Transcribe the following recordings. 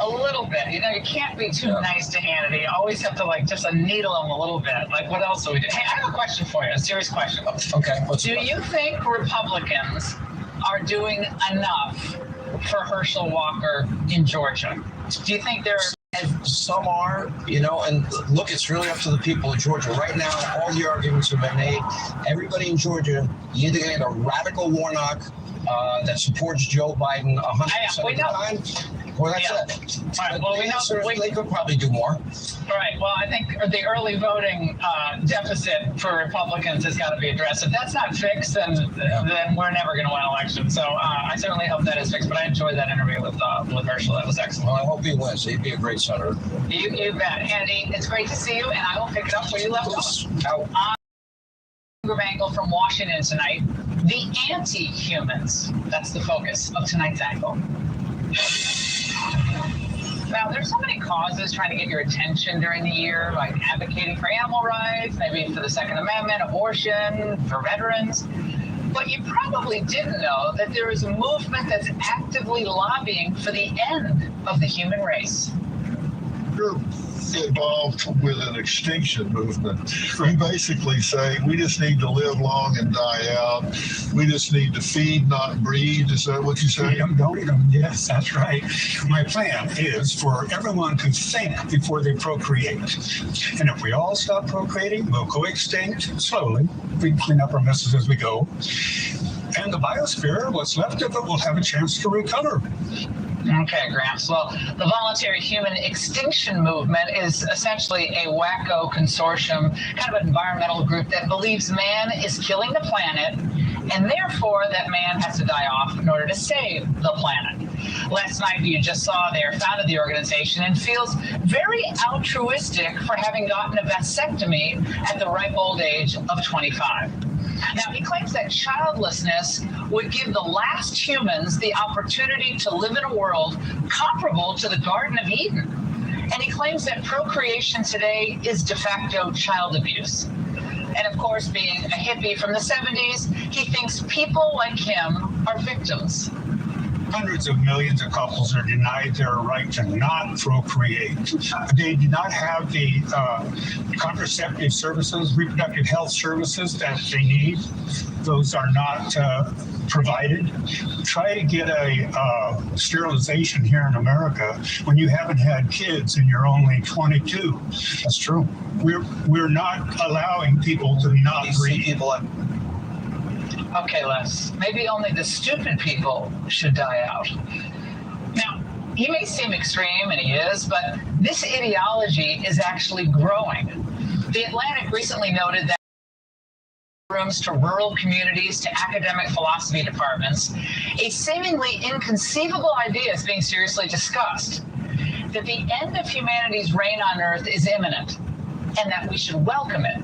a little bit. You know, you can't be too nice to Hannity. You always have to, like, just needle him a little bit. Like, what else do we do? Hey, I have a question for you, a serious question. Okay. Do you think Republicans are doing enough for Herschel Walker in Georgia? Do you think they're... Some are, you know, and look, it's really up to the people of Georgia. Right now, all the arguments have been made. Everybody in Georgia, you either get a radical Warnock that supports Joe Biden 100% of the time, or that's it. All right, well, we know they could probably do more. All right, well, I think the early voting deficit for Republicans has got to be addressed. If that's not fixed, then we're never going to win elections. So I certainly hope that is fixed. But I enjoyed that interview with Herschel. That was excellent. Well, I hope he wins. He'd be a great senator. You bet. Andy, it's great to see you, and I will pick it up where you left off. Angle from Washington tonight. The anti-humans. That's the focus of tonight's angle. Now, there's so many causes trying to get your attention during the year, like advocating for animal rights, maybe for the Second Amendment, abortion, for veterans. But you probably didn't know that there is a movement that's actively lobbying for the end of the human race. You're involved with an extinction movement. We basically say we just need to live long and die out. We just need to feed, not breed. Is that what you say? Yes, that's right. My plan is for everyone to think before they procreate. And if we all stop procreating, we'll go extinct slowly. We clean up our messes as we go. And the biosphere, what's left of it, will have a chance to recover. Okay, Gramps. Well, the Voluntary Human Extinction Movement is essentially a wacko consortium, kind of an environmental group that believes man is killing the planet, and therefore that man has to die off in order to save the planet. Last night, you just saw they founded the organization and feels very altruistic for having gotten a vasectomy at the ripe old age of 25. Now, he claims that childlessness would give the last humans the opportunity to live in a world comparable to the Garden of Eden. And he claims that procreation today is de facto child abuse. And of course, being a hippie from the 70s, he thinks people like him are victims. Hundreds of millions of couples are denied their right to not procreate. They do not have the contraceptive services, reproductive health services that they need. Those are not provided. Try to get a sterilization here in America when you haven't had kids and you're only 22. That's true. We're not allowing people to not breed. Okay, Les, maybe only the stupid people should die out. Now, he may seem extreme, and he is, but this ideology is actually growing. The Atlantic recently noted that rooms to rural communities to academic philosophy departments, a seemingly inconceivable idea is being seriously discussed, that the end of humanity's reign on Earth is imminent, and that we should welcome it.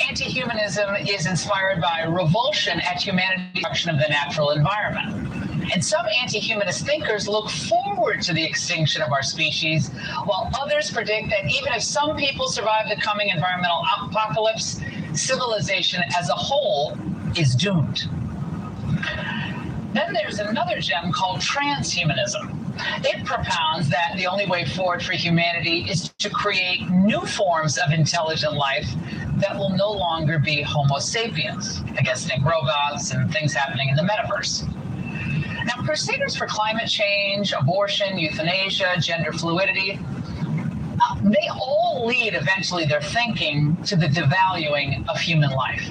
Anti-humanism is inspired by revulsion at humanity's destruction of the natural environment. And some anti-humanist thinkers look forward to the extinction of our species, while others predict that even if some people survive the coming environmental apocalypse, civilization as a whole is doomed. Then there's another gem called transhumanism. It propounds that the only way forward for humanity is to create new forms of intelligent life that will no longer be Homo sapiens. I guess think robots and things happening in the metaverse. Now, crusaders for climate change, abortion, euthanasia, gender fluidity, they all lead eventually their thinking to the devaluing of human life.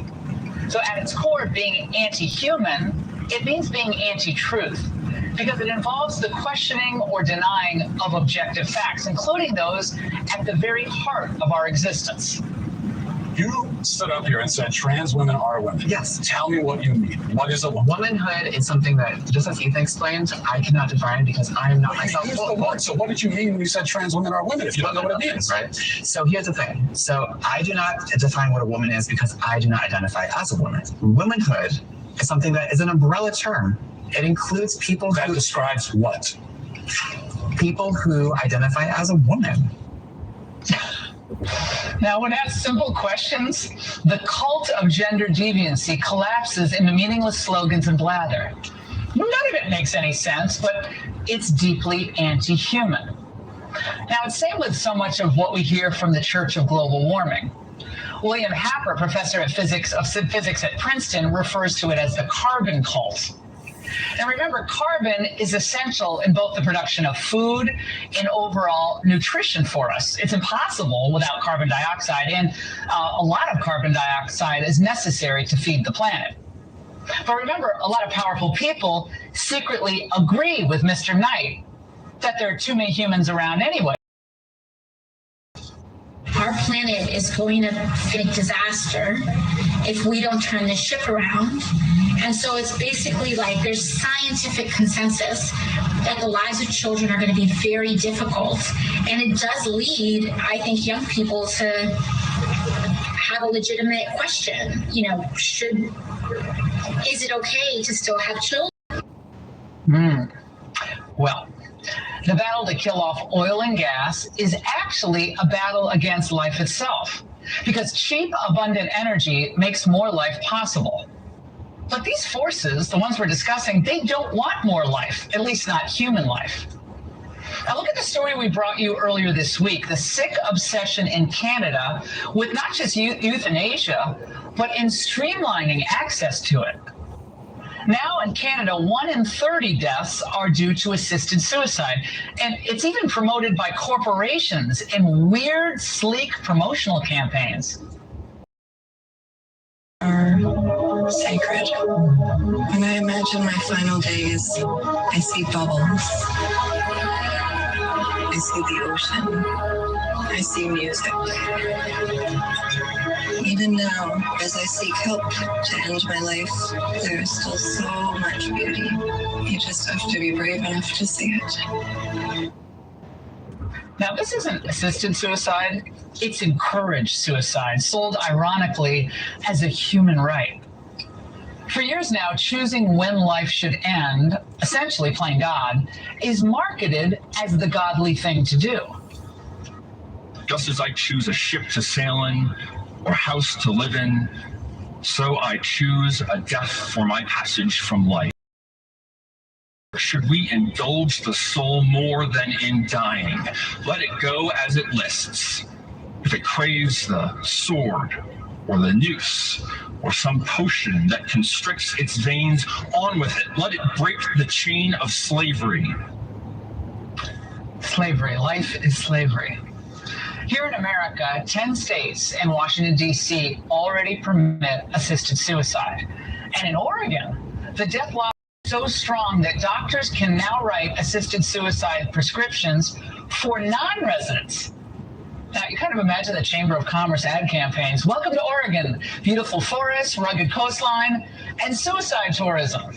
So at its core, being anti-human, it means being anti-truth, because it involves the questioning or denying of objective facts, including those at the very heart of our existence. You stood up here and said trans women are women. Yes. Tell me what you mean. What is a woman? Womanhood is something that, just as Ethan explained, I cannot define because I'm not myself. Use the word. So what did you mean when you said trans women are women if you don't know what it means? Right. So here's the thing. So I do not define what a woman is because I do not identify as a woman. Womanhood is something that is an umbrella term. It includes people that describes what? People who identify as a woman. Now, when asked simple questions, the cult of gender deviancy collapses into meaningless slogans and blather. None of it makes any sense, but it's deeply anti-human. Now, it's same with so much of what we hear from the Church of Global Warming. William Happer, professor of physics at Princeton, refers to it as the carbon cult. And remember, carbon is essential in both the production of food and overall nutrition for us. It's impossible without carbon dioxide, and a lot of carbon dioxide is necessary to feed the planet. But remember, a lot of powerful people secretly agree with Mr. Knight that there are too many humans around anyway. Our planet is going to hit disaster if we don't turn this ship around. And so it's basically like there's scientific consensus that the lives of children are going to be very difficult. And it does lead, I think, young people to have a legitimate question. You know, is it okay to still have children? Well, the battle to kill off oil and gas is actually a battle against life itself, because cheap, abundant energy makes more life possible. But these forces, the ones we're discussing, they don't want more life, at least not human life. Now look at the story we brought you earlier this week, the sick obsession in Canada with not just euthanasia, but in streamlining access to it. Now in Canada, 1 in 30 deaths are due to assisted suicide. And it's even promoted by corporations in weird, sleek promotional campaigns. Are sacred. When I imagine my final days, I see bubbles. I see the ocean. I see music. Even now, as I seek help to end my life, there is still so much beauty. You just have to be brave enough to see it. Now, this isn't assisted suicide, it's encouraged suicide, sold ironically as a human right. For years now, choosing when life should end, essentially playing God, is marketed as the godly thing to do. Just as I choose a ship to sail in or a house to live in, so I choose a death for my passage from life. Should we indulge the soul more than in dying? Let it go as it lists. If it craves the sword or the noose or some potion that constricts its veins, on with it. Let it break the chain of slavery. Slavery, life is slavery. Here in America, 10 states and Washington, D.C. already permit assisted suicide. And in Oregon, the death law is so strong that doctors can now write assisted suicide prescriptions for non-residents. Now, you kind of imagine the Chamber of Commerce ad campaigns. Welcome to Oregon, beautiful forests, rugged coastline, and suicide tourism.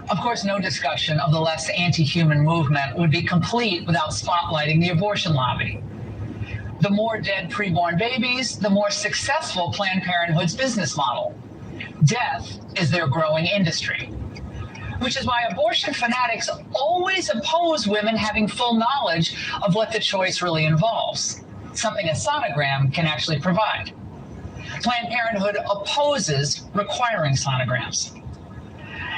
Of course, no discussion of the left's anti-human movement would be complete without spotlighting the abortion lobby. The more dead preborn babies, the more successful Planned Parenthood's business model. Death is their growing industry, which is why abortion fanatics always oppose women having full knowledge of what the choice really involves, something a sonogram can actually provide. Planned Parenthood opposes requiring sonograms.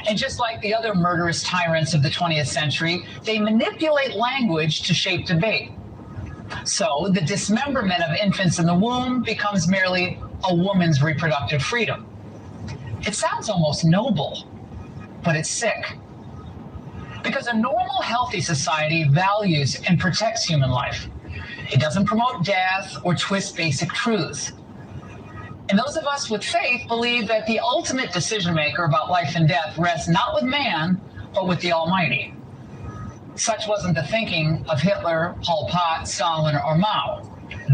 And just like the other murderous tyrants of the 20th century, they manipulate language to shape debate. So the dismemberment of infants in the womb becomes merely a woman's reproductive freedom. It sounds almost noble, but it's sick. Because a normal, healthy society values and protects human life. It doesn't promote death or twist basic truths. And those of us with faith believe that the ultimate decision maker about life and death rests not with man, but with the Almighty. Such wasn't the thinking of Hitler, Pol Pot, Stalin, or Mao.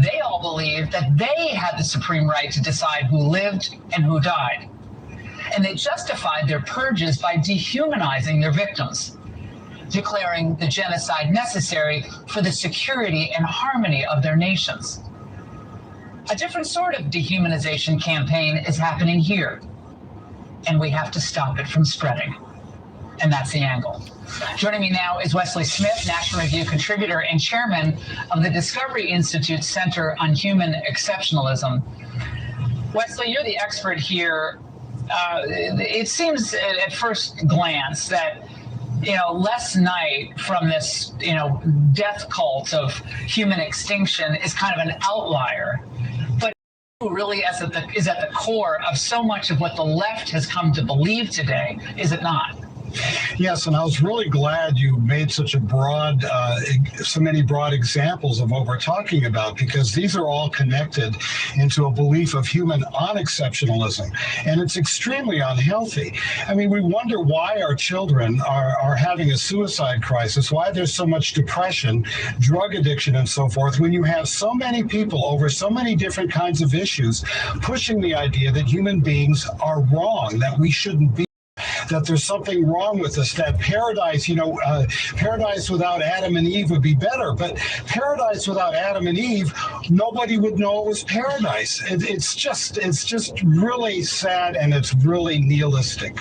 They all believed that they had the supreme right to decide who lived and who died. And they justified their purges by dehumanizing their victims, declaring the genocide necessary for the security and harmony of their nations. A different sort of dehumanization campaign is happening here, and we have to stop it from spreading. And that's the angle. Joining me now is Wesley Smith, National Review contributor and chairman of the Discovery Institute Center on Human Exceptionalism. Wesley, you're the expert here. It seems at first glance that Les Knight from this, death cult of human extinction is kind of an outlier. But who really is at the core of so much of what the left has come to believe today, is it not? Yes, and I was really glad you made such a so many broad examples of what we're talking about, because these are all connected into a belief of human unexceptionalism, and it's extremely unhealthy. I mean, we wonder why our children are having a suicide crisis, why there's so much depression, drug addiction, and so forth, when you have so many people over so many different kinds of issues pushing the idea that human beings are wrong, that we shouldn't be, that there's something wrong with us, that paradise, paradise without Adam and Eve would be better. But paradise without Adam and Eve, nobody would know it was paradise. It's just really sad, and it's really nihilistic.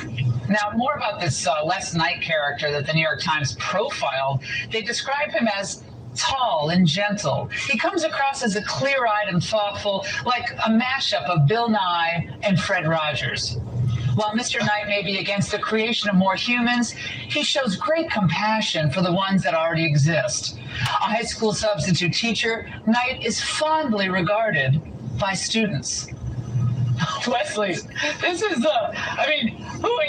Now, more about this Les Knight character that the New York Times profiled. They describe him as tall and gentle. He comes across as a clear-eyed and thoughtful, like a mashup of Bill Nye and Fred Rogers. While Mr. Knight may be against the creation of more humans, he shows great compassion for the ones that already exist. A high school substitute teacher, Knight is fondly regarded by students. Wesley, this is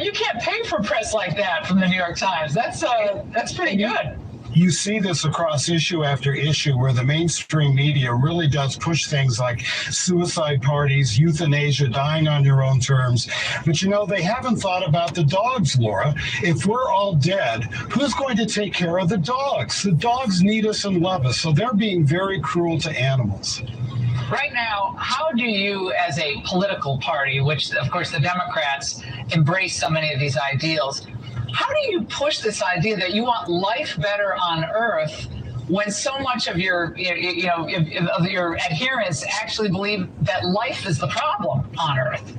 you can't pay for press like that from the New York Times. That's pretty good. You see this across issue after issue, where the mainstream media really does push things like suicide parties, euthanasia, dying on your own terms. But they haven't thought about the dogs, Laura. If we're all dead, who's going to take care of the dogs? The dogs need us and love us, so they're being very cruel to animals. Right now, how do you, as a political party, which of course the Democrats embrace so many of these ideals, how do you push this idea that you want life better on Earth when so much of your adherents actually believe that life is the problem on Earth?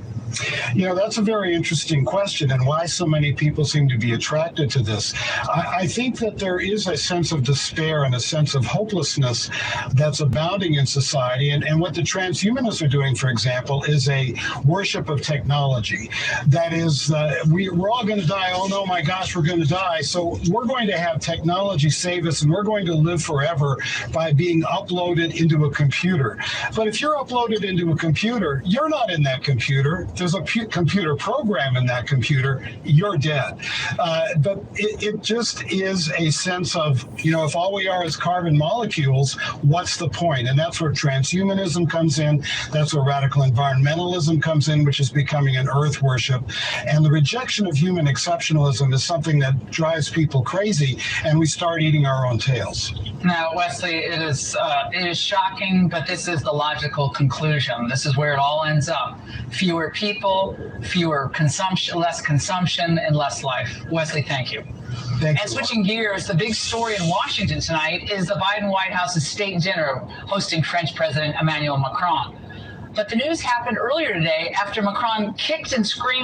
That's a very interesting question, and why so many people seem to be attracted to this. I think that there is a sense of despair and a sense of hopelessness that's abounding in society. And what the transhumanists are doing, for example, is a worship of technology. That is, we're all going to die. Oh, no, my gosh, we're going to die. So we're going to have technology save us, and we're going to live forever by being uploaded into a computer. But if you're uploaded into a computer, you're not in that computer. There's a computer program in that computer, you're dead. But it just is a sense of, if all we are is carbon molecules, what's the point? And that's where transhumanism comes in. That's where radical environmentalism comes in, which is becoming an earth worship. And the rejection of human exceptionalism is something that drives people crazy, and we start eating our own tails. Now, Wesley, it is shocking, but this is the logical conclusion. This is where it all ends up. Fewer people, fewer consumption, less consumption, and less life. Wesley, thank you. Thank you. And switching gears, the big story in Washington tonight is the Biden White House's state dinner hosting French President Emmanuel Macron. But the news happened earlier today after Macron kicked and screamed